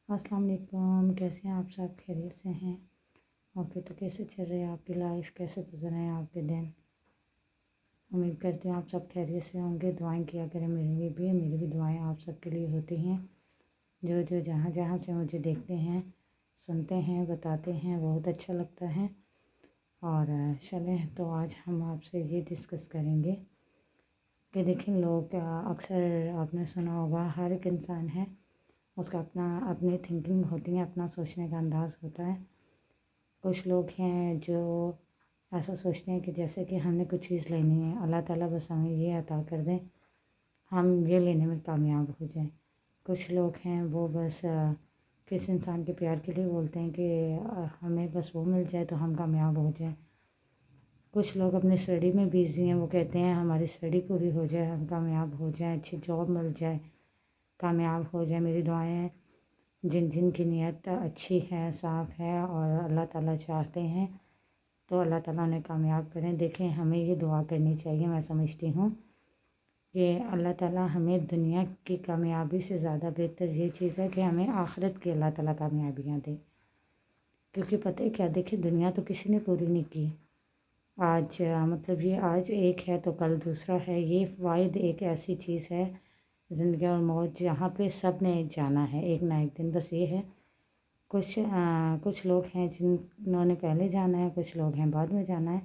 السلام علیکم، کیسے ہیں آپ سب؟ خیریت سے ہیں؟ اوکے، تو کیسے چل رہے ہیں آپ کی لائف؟ کیسے گزر رہے ہیں آپ کے دن؟ امید کرتے ہیں آپ سب خیریت سے ہوں گے۔ دعائیں کیا کریں میرے لیے بھی، میری بھی دعائیں آپ سب کے لیے ہوتی ہیں۔ جو جہاں جہاں سے مجھے دیکھتے ہیں، سنتے ہیں، بتاتے ہیں، بہت اچھا لگتا ہے۔ اور چلیں، تو آج ہم آپ سے یہ ڈسکس کریں گے کہ دیکھیں، لوگ اکثر آپ نے سنا ہوگا، ہر ایک انسان ہے، اس کا اپنی تھنکنگ ہوتی ہے، اپنا سوچنے کا انداز ہوتا ہے۔ کچھ لوگ ہیں جو ایسا سوچتے ہیں کہ جیسے کہ ہم نے کچھ چیز لینی ہے، اللہ تعالیٰ بس ہمیں یہ عطا کر دیں، ہم یہ لینے میں کامیاب ہو جائیں۔ کچھ لوگ ہیں وہ بس کسی انسان کے پیار کے لیے بولتے ہیں کہ ہمیں بس وہ مل جائے تو ہم کامیاب ہو جائیں۔ کچھ لوگ اپنی اسٹڈی میں بیزی ہیں، وہ کہتے ہیں ہماری اسٹڈی پوری ہو جائے، ہم کامیاب ہو جائیں، اچھی جاب مل جائے، کامیاب ہو جائے۔ میری دعائیں جن کی نیت اچھی ہے، صاف ہے اور اللہ تعالیٰ چاہتے ہیں تو اللہ تعالیٰ انہیں کامیاب کریں۔ دیکھیں، ہمیں یہ دعا کرنی چاہیے، میں سمجھتی ہوں کہ اللہ تعالیٰ ہمیں دنیا کی کامیابی سے زیادہ بہتر یہ چیز ہے کہ ہمیں آخرت کی اللہ تعالیٰ کامیابیاں دے۔ کیونکہ پتہ ہے کیا، دیکھیں، دنیا تو کسی نے پوری نہیں کی۔ آج مطلب یہ آج ایک ہے تو کل دوسرا ہے۔ یہ واحد ایک ایسی چیز ہے، زندگی اور موت، جہاں پہ سب نے جانا ہے ایک نہ ایک دن۔ بس یہ ہے، کچھ لوگ ہیں جنہوں نے پہلے جانا ہے، کچھ لوگ ہیں بعد میں جانا ہے۔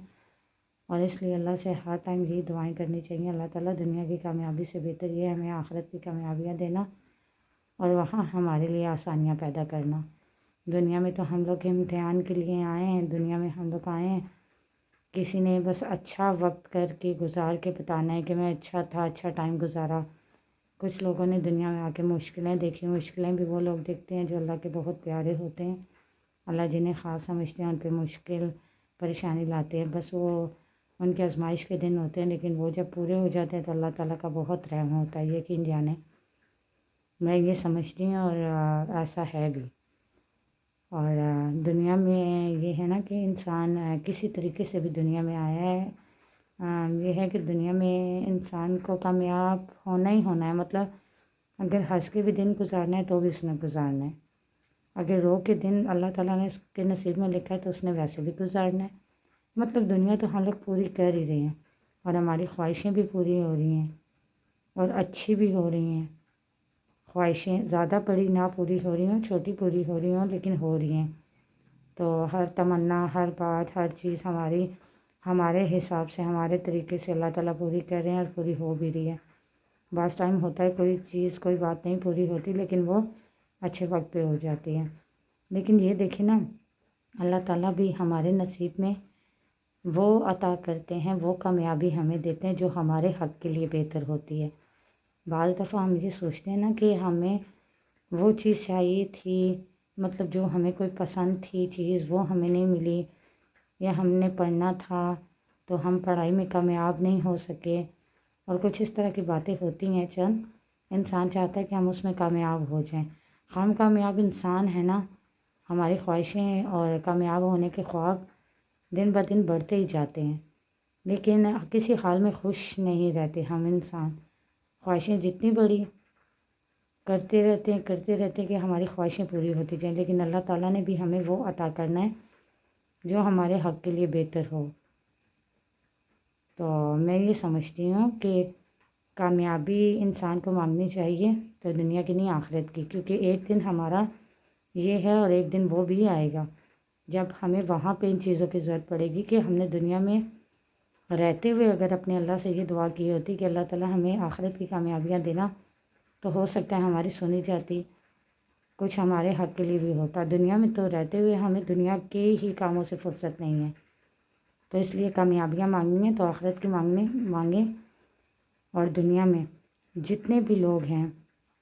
اور اس لیے اللہ سے ہر ٹائم یہی دعائیں کرنی چاہیے، اللہ تعالیٰ دنیا کی کامیابی سے بہتر یہ ہے ہمیں آخرت کی کامیابیاں دینا اور وہاں ہمارے لیے آسانیاں پیدا کرنا۔ دنیا میں تو ہم لوگ امتحان کے لیے آئے ہیں، دنیا میں ہم لوگ آئے ہیں، کسی نے بس اچھا وقت کر کے گزار کے بتانا ہے کہ میں اچھا تھا، اچھا ٹائم گزارا۔ کچھ لوگوں نے دنیا میں آ کے مشکلیں دیکھی، مشکلیں بھی وہ لوگ دیکھتے ہیں جو اللہ کے بہت پیارے ہوتے ہیں، اللہ جنہیں خاص سمجھتے ہیں، ان پہ مشکل پریشانی لاتے ہیں۔ بس وہ ان کے آزمائش کے دن ہوتے ہیں، لیکن وہ جب پورے ہو جاتے ہیں تو اللہ تعالیٰ کا بہت رحم ہوتا ہے، یقین جانیں۔ میں یہ سمجھتی ہوں اور ایسا ہے بھی۔ اور دنیا میں یہ ہے نا کہ انسان کسی طریقے سے بھی دنیا میں آیا ہے، یہ ہے کہ دنیا میں انسان کو کامیاب ہونا ہی ہونا ہے۔ مطلب اگر ہنس کے بھی دن گزارنا ہے تو بھی اس نے گزارنا ہے، اگر رو کے دن اللہ تعالیٰ نے اس کے نصیب میں لکھا ہے تو اس نے ویسے بھی گزارنا ہے۔ مطلب دنیا تو ہم لوگ پوری کر ہی رہے ہیں اور ہماری خواہشیں بھی پوری ہو رہی ہیں اور اچھی بھی ہو رہی ہیں۔ خواہشیں زیادہ بڑی نہ پوری ہو رہی ہوں، چھوٹی پوری ہو رہی ہوں، لیکن ہو رہی ہیں۔ تو ہر تمنا، ہر بات، ہر چیز ہمارے حساب سے، ہمارے طریقے سے اللہ تعالیٰ پوری کر رہے ہیں اور پوری ہو بھی رہی ہے۔ بعض ٹائم ہوتا ہے کوئی چیز، کوئی بات نہیں پوری ہوتی، لیکن وہ اچھے وقت پہ ہو جاتی ہے۔ لیکن یہ دیکھیں نا، اللہ تعالیٰ بھی ہمارے نصیب میں وہ عطا کرتے ہیں، وہ کامیابی ہمیں دیتے ہیں جو ہمارے حق کے لیے بہتر ہوتی ہے۔ بعض دفعہ ہم یہ سوچتے ہیں نا کہ ہمیں وہ چیز چاہیے تھی، مطلب جو ہمیں کوئی پسند تھی چیز، وہ ہمیں نہیں ملی، یا ہم نے پڑھنا تھا تو ہم پڑھائی میں کامیاب نہیں ہو سکے، اور کچھ اس طرح کی باتیں ہوتی ہیں۔ چند انسان چاہتا ہے کہ ہم اس میں کامیاب ہو جائیں۔ ہم کامیاب انسان ہیں نا، ہماری خواہشیں اور کامیاب ہونے کے خواب دن بہ دن بڑھتے ہی جاتے ہیں، لیکن کسی حال میں خوش نہیں رہتے ہم انسان۔ خواہشیں جتنی بڑی کرتے رہتے کہ ہماری خواہشیں پوری ہوتی جائیں، لیکن اللہ تعالیٰ نے بھی ہمیں وہ عطا کرنا ہے جو ہمارے حق کے لیے بہتر ہو۔ تو میں یہ سمجھتی ہوں کہ کامیابی انسان کو مانگنی چاہیے، تو دنیا کی نہیں آخرت کی، کیونکہ ایک دن ہمارا یہ ہے اور ایک دن وہ بھی آئے گا جب ہمیں وہاں پہ ان چیزوں کی ضرورت پڑے گی کہ ہم نے دنیا میں رہتے ہوئے اگر اپنے اللہ سے یہ دعا کی ہوتی کہ اللہ تعالیٰ ہمیں آخرت کی کامیابیاں دینا، تو ہو سکتا ہے ہماری سنی جاتی، کچھ ہمارے حق کے لیے بھی ہوتا۔ دنیا میں تو رہتے ہوئے ہمیں دنیا کے ہی کاموں سے فرصت نہیں ہے، تو اس لیے کامیابیاں مانگنی ہیں تو آخرت کی مانگیں۔ اور دنیا میں جتنے بھی لوگ ہیں،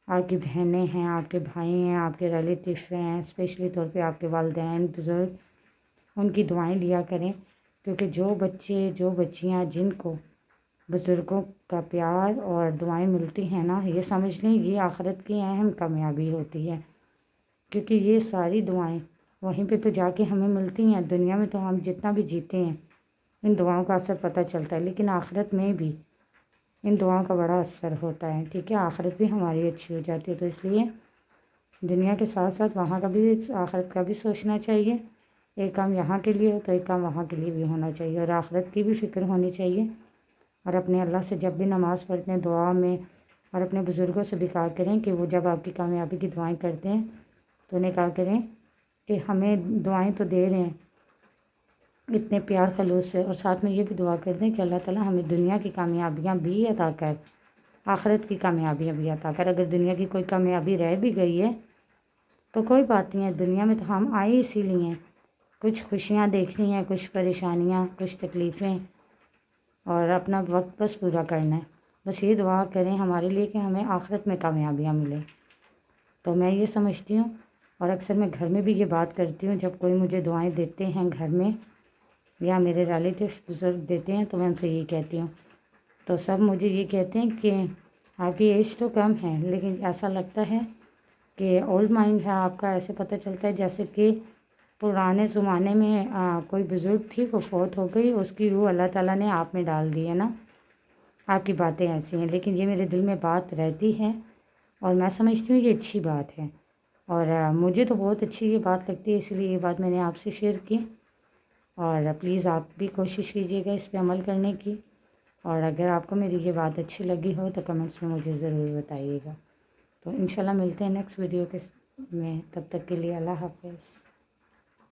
آپ کی بہنیں ہیں، آپ کے بھائی ہیں، آپ کے ریلیٹیو ہیں، اسپیشلی طور پہ آپ کے والدین، بزرگ، ان کی دعائیں لیا کریں، کیونکہ جو بچے، جو بچیاں جن کو بزرگوں کا پیار اور دعائیں ملتی ہیں نا، یہ سمجھ لیں یہ آخرت کی اہم کامیابی ہوتی ہے، کیونکہ یہ ساری دعائیں وہیں پہ تو جا کے ہمیں ملتی ہیں۔ دنیا میں تو ہم جتنا بھی جیتے ہیں ان دعاؤں کا اثر پتہ چلتا ہے، لیکن آخرت میں بھی ان دعاؤں کا بڑا اثر ہوتا ہے، ٹھیک ہے، آخرت بھی ہماری اچھی ہو جاتی ہے۔ تو اس لیے دنیا کے ساتھ ساتھ وہاں کا بھی، آخرت کا بھی سوچنا چاہیے۔ ایک کام یہاں کے لیے ہو تو ایک کام وہاں کے لیے بھی ہونا چاہیے، اور آخرت کی بھی فکر ہونی چاہیے۔ اور اپنے اللہ سے جب بھی نماز پڑھتے ہیں دعا میں، اور اپنے بزرگوں سے بھی کہا کریں کہ وہ جب آپ کی کامیابی کی دعائیں کرتے ہیں تو انہیں کہا کریں کہ ہمیں دعائیں تو دے رہے ہیں اتنے پیار خلوص سے، اور ساتھ میں یہ بھی دعا کر دیں کہ اللہ تعالیٰ ہمیں دنیا کی کامیابیاں بھی عطا کر، آخرت کی کامیابیاں بھی عطا کر۔ اگر دنیا کی کوئی کامیابی رہ بھی گئی ہے تو کوئی بات نہیں ہے، دنیا میں تو ہم آئے اسی لیے ہیں، کچھ خوشیاں دیکھنی ہیں، کچھ پریشانیاں، کچھ تکلیفیں، اور اپنا وقت بس پورا کرنا ہے۔ بس یہ دعا کریں ہمارے لیے کہ ہمیں آخرت میں کامیابیاں ملیں۔ تو میں یہ سمجھتی ہوں، اور اکثر میں گھر میں بھی یہ بات کرتی ہوں، جب کوئی مجھے دعائیں دیتے ہیں گھر میں یا میرے ریلیٹیوز بزرگ دیتے ہیں تو میں ان سے یہ کہتی ہوں، تو سب مجھے یہ کہتے ہیں کہ آپ کی ایج تو کم ہے لیکن ایسا لگتا ہے کہ اولڈ مائنڈ ہے آپ کا، ایسے پتہ چلتا ہے جیسے کہ پرانے زمانے میں کوئی بزرگ تھی، وہ فوت ہو گئی، اس کی روح اللہ تعالیٰ نے آپ میں ڈال دی ہے نا، آپ کی باتیں ایسی ہیں۔ لیکن یہ میرے دل میں بات رہتی ہے اور میں سمجھتی ہوں یہ اچھی بات ہے، اور مجھے تو بہت اچھی یہ بات لگتی ہے، اس لیے یہ بات میں نے آپ سے شیئر کی۔ اور پلیز آپ بھی کوشش کیجیے گا اس پہ عمل کرنے کی، اور اگر آپ کو میری یہ بات اچھی لگی ہو تو کمنٹس میں مجھے ضرور بتائیے گا۔ تو انشاءاللہ ملتے ہیں نیکسٹ ویڈیو میں، تب تک کے لیے اللہ حافظ۔